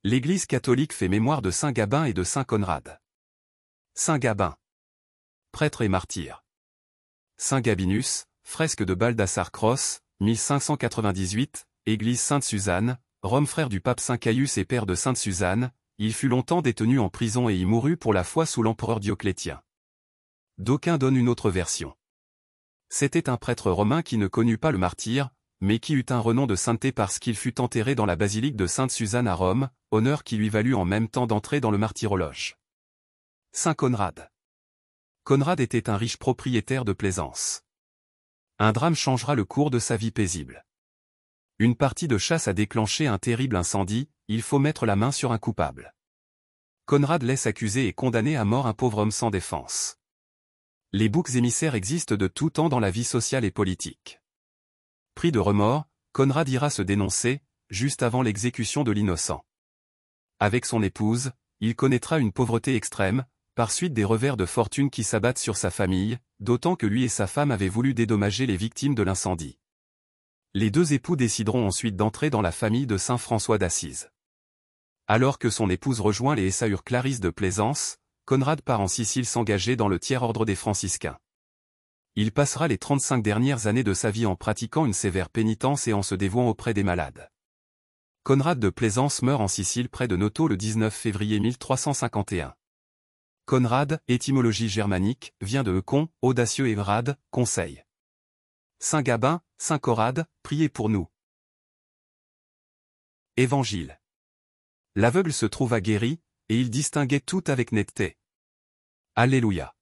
L'Église catholique fait mémoire de saint Gabin et de saint Conrad. Saint Gabin, prêtre et martyr. Saint Gabinus, fresque de Baldassare Croce, 1598, Église Sainte-Suzanne, Rome. Frère du pape Saint Caius et père de Sainte Suzanne, il fut longtemps détenu en prison et y mourut pour la foi sous l'empereur Dioclétien. D'aucuns donnent une autre version. C'était un prêtre romain qui ne connut pas le martyre, mais qui eut un renom de sainteté parce qu'il fut enterré dans la basilique de Sainte-Suzanne à Rome, honneur qui lui valut en même temps d'entrer dans le martyrologe. Saint Conrad. Conrad était un riche propriétaire de plaisance. Un drame changera le cours de sa vie paisible. Une partie de chasse a déclenché un terrible incendie, il faut mettre la main sur un coupable. Conrad laisse accuser et condamner à mort un pauvre homme sans défense. Les boucs émissaires existent de tout temps dans la vie sociale et politique. Pris de remords, Conrad ira se dénoncer, juste avant l'exécution de l'innocent. Avec son épouse, il connaîtra une pauvreté extrême, par suite des revers de fortune qui s'abattent sur sa famille, d'autant que lui et sa femme avaient voulu dédommager les victimes de l'incendie. Les deux époux décideront ensuite d'entrer dans la famille de saint François d'Assise. Alors que son épouse rejoint les Essaures Clarisses de Plaisance, Conrad part en Sicile s'engager dans le tiers-ordre des franciscains. Il passera les 35 dernières années de sa vie en pratiquant une sévère pénitence et en se dévouant auprès des malades. Conrad de Plaisance meurt en Sicile près de Noto le 19 février 1351. Conrad, étymologie germanique, vient de Econ, audacieux et rad, conseil. Saint Gabin, Saint Conrad, priez pour nous. Évangile. L'aveugle se trouva guéri, et il distinguait tout avec netteté. Alléluia.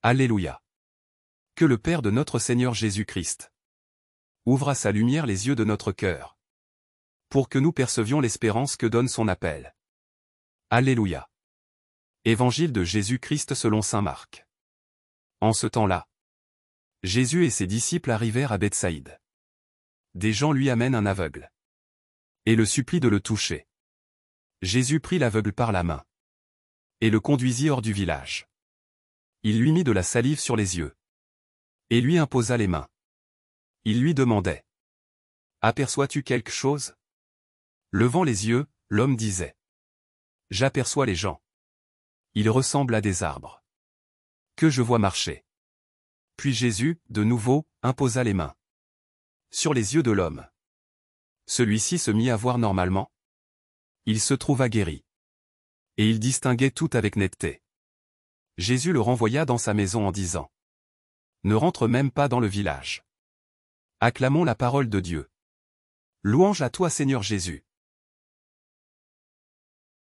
Alléluia. Que le Père de notre Seigneur Jésus-Christ ouvre à sa lumière les yeux de notre cœur, pour que nous percevions l'espérance que donne son appel. Alléluia. Évangile de Jésus-Christ selon saint Marc. En ce temps-là, Jésus et ses disciples arrivèrent à Bethsaïde. Des gens lui amènent un aveugle et le supplient de le toucher. Jésus prit l'aveugle par la main et le conduisit hors du village. Il lui mit de la salive sur les yeux et lui imposa les mains. Il lui demandait: « Aperçois-tu quelque chose ?» Levant les yeux, l'homme disait: « J'aperçois les gens. Ils ressemblent à des arbres que je vois marcher. » Puis Jésus, de nouveau, imposa les mains sur les yeux de l'homme. Celui-ci se mit à voir normalement. Il se trouva guéri. Et il distinguait tout avec netteté. Jésus le renvoya dans sa maison en disant: « Ne rentre même pas dans le village. » Acclamons la parole de Dieu. Louange à toi Seigneur Jésus.